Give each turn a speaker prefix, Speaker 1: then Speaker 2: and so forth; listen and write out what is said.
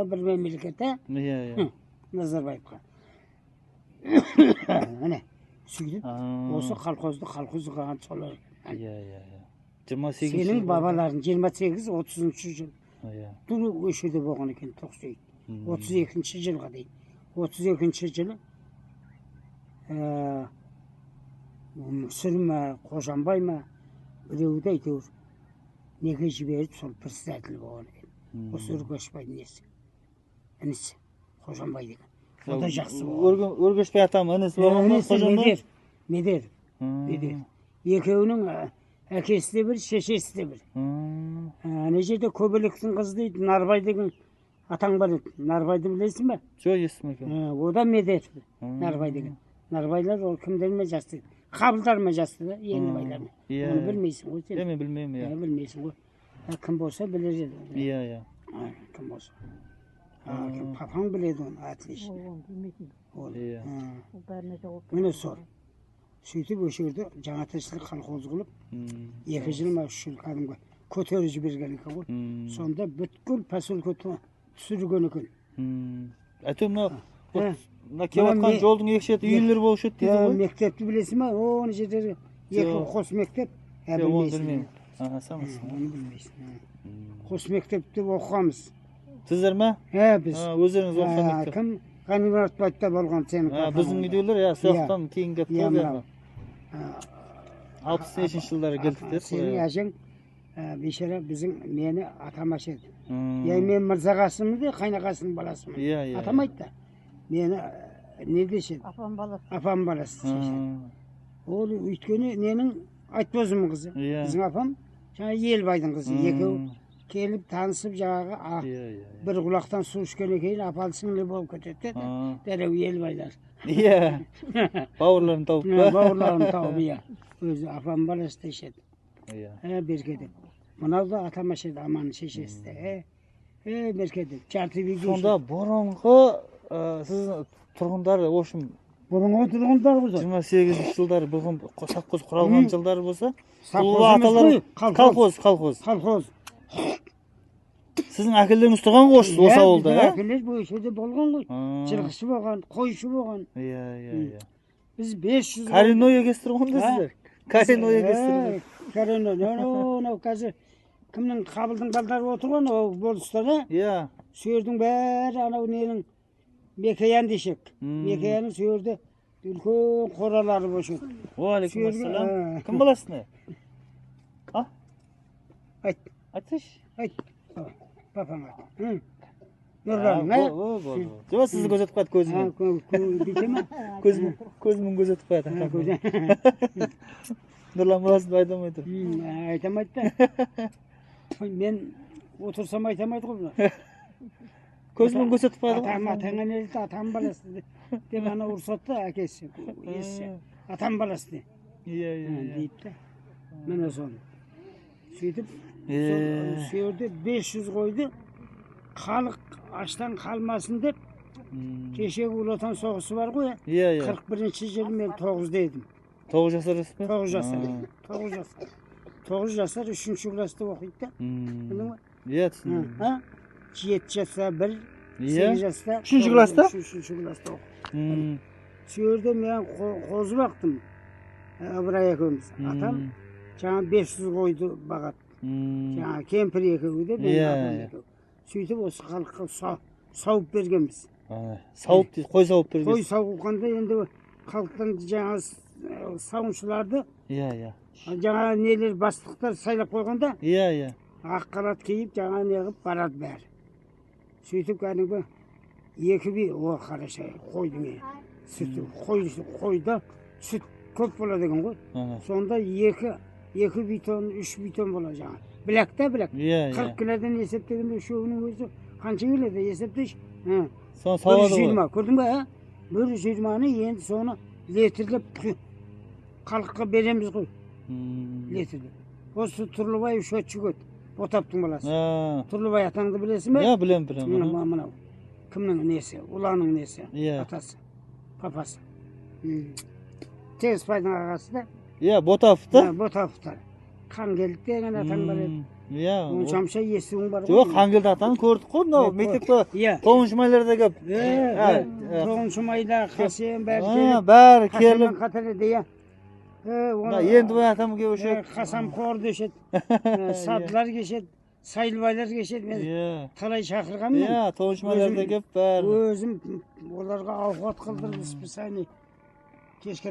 Speaker 1: bir memlekete.
Speaker 2: Iya.
Speaker 1: Nazarbayevga. Ana söyleyip olsa kolxozdu qilgan çolar.
Speaker 2: Iya. 28
Speaker 1: Senin babaların 28 30. yıl.
Speaker 2: Iya.
Speaker 1: Dur öşüde bolgan eken 32 yılga deydi. 32 yılı Sürme, Koşanbay mı? Öyle de aytıyor. Nege jiberip sol председатель bolgan eken. O sürü Koşanbay nesi? Enisi. Koşanbay degan. O da жақсы bolgan.
Speaker 2: Өргөшбай атам інісі болған ба Қожанбай?
Speaker 1: Медер. Екеуінің әкесі де бір, шешесі де бір. Ана жерде Көбелектің қызы дейді, Нарбай деген атаң бар еді. Нарбайды білесің ба?
Speaker 2: Жоқ, естімеген.
Speaker 1: O da Медер, Нарбай деген. Нарбайлар ол кімдермен жасты? Қабылдармен жасты да, енді байлармен. Оны білмейсің ғой сен.
Speaker 2: Мен білмеймін, иә.
Speaker 1: Білмейсің ғой. Кім болса білер еді.
Speaker 2: Иә.
Speaker 1: Кім болса. Папаң біледі оны, отлично.
Speaker 2: Иә.
Speaker 1: Міне сол. Сөйтіп өші жерде жаңа тіршілік колхоз қылып, 2 жыл ма 3 жыл кәдімгі көтеріп жіберген екен ғой. Сонда бүткіл поселке түсірген екен.
Speaker 2: Әйтеуір мына кеватқан жолдың екі шеті үйлер болушы еді дейді ғой.
Speaker 1: Мектепті білесің ба? Оны жерде екі қос мектеп.
Speaker 2: Білмейсің.
Speaker 1: Оны білмейсің. Қос мектепте оқығанбыз.
Speaker 2: Сіздер ма?
Speaker 1: Біз.
Speaker 2: Өздеріңіз оқыған мектеп.
Speaker 1: Кім? Ғанимұратбайда болған сенің.
Speaker 2: Біздің үйдеулер, сояқтан кейін келіп қой. 60-нешінші жылдары келдіктер.
Speaker 1: Сенің әжең бейшара мені атамашы еді. Мен Мырзағасымын де, қайнағасының баласымын. Атамайды да. Мені не дешеді? Апам баласы. Ол өйткені ненің Айтбозымның қызы. Біздің апам жаңа Елбайдың қызы. Екеу келіп танысып жаңағы бір құлақтан су ішкеннен кейін апалы сіңлі болып кетеді. Дәреу Елбайлар.
Speaker 2: Иә. Бауырларын тауып па?
Speaker 1: Бауырларын тауып, иә. Өзі апам баласы дешеді. Беркедеп. Мынау да атамаш еді, аманның шешесі де. Беркедеп. Жарты бүйге.
Speaker 2: Сонда бұрынғы сіздің тұрғындар, в общем,
Speaker 1: бұрынғы тұрғындар болса
Speaker 2: 28 жылдары бұлғын совхоз құралған жылдары болса, колхоз. Сіздің әкелеріңіз тұрған ғой осы ауылда, ә?
Speaker 1: Әкелер бұл жерде болған ғой. Жылқышы болған, қойшы болған.
Speaker 2: Иә.
Speaker 1: Біз 500
Speaker 2: Коренной егестір ғонда сіздер? Коренной егестір.
Speaker 1: Коренной, қазір кімнің қабылдың балдары отырған ол болыста да.
Speaker 2: Иә.
Speaker 1: Сүйердің бәрі анау ненің Мекаян дешек. Мекаянның сүйерді үлкен қоралары болшы.
Speaker 2: Уалейкум ассалам. Кім боласың?
Speaker 1: Айт.
Speaker 2: Айтсайшы.
Speaker 1: Айт. Папаң айт. Нұрлан,
Speaker 2: жоқ, сізді көзетіп қойды көзімен. Көзімен көзетіп қойды. Нұрлан боласың айтамайды.
Speaker 1: Айтамайды да. Мен отырсам айтамайды ғой.
Speaker 2: Көзімен көзетіп қойды ғой.
Speaker 1: Атаңа не дейді, атам баласы деп ана ұрсатты әкесі. Атам баласы де. Дейді да. Мен соны. Сөйтіп, сөйерде 500 қойды, халық аштан қалмасын деп, кешегі Ұлы Отан соғысы бар ғой, 41-ші жылы мен 9 дедім.
Speaker 2: 9 жасар өсіп пе?
Speaker 1: 9 жасар. 9 жасар 3-ші класста оқиды да.
Speaker 2: Иә, түсіндім.
Speaker 1: 7 жаста 1, 8 жаста
Speaker 2: 3-ші класста?
Speaker 1: 3-ші класста оқиды. Сөйерде мен қозы бақтым, Ыбырай екеуміз. Атам жаңа 500 қойды бағат. Жаңа кемпір екеуі де, мен апам екеуі. Сөйтіп осы халыққа сауып бергенбіз.
Speaker 2: Сауып дейді, қой сауып бергенбіз.
Speaker 1: Қой сауыққанда енді халықтан жаңа сауыншыларды, жаңа нелер бастықтар сайлап қойғанда, ақ қалат киіп жаңа неғып барады бәрі. Сөйтіп кәдімгі 2 бей, о қараша, қойдың сүті, қойда сүт көп болады деген ғой. Сонда 2 битон, 3 битон болады жаңа. Біләкте біләк. 40 кілодан есептегенде үшеуінің өзі қанша келеді есептейші? 120, көрдің ба? 120-ны енді соны литрлеп халыққа береміз ғой. Литрлеп. Осы Тұрлыбай шөтші көт. Ботаптың баласы. Тұрлыбай атаңды білесің бе?
Speaker 2: Иә, білем.
Speaker 1: Мынау. Кімнің несі? Ұланың несі? Атасы. Папасы. Тегізбайдың ағасы да.
Speaker 2: Иә, Ботапов та?
Speaker 1: Ботаповтар. Қан келді деген атаң бар еді.
Speaker 2: Iya.
Speaker 1: Onçamça esing bar.
Speaker 2: Yo'q, Hangilda atani ko'rdik ku, mынау mектepda to'ng'ishmaylarda gap.
Speaker 1: To'ng'ishmaylar, qasem bari
Speaker 2: kelib. Bari kelib.
Speaker 1: Qatari deya.
Speaker 2: Endi bu atamga o'sha
Speaker 1: qasamxo'r deshit. Sadlar geçet, sayılbaylar geçet. Men talay chaqirganman.
Speaker 2: Iya, to'ng'ishmaylarda gap bari.
Speaker 1: O'zim ularga ovqat qildirib, biz sani kechga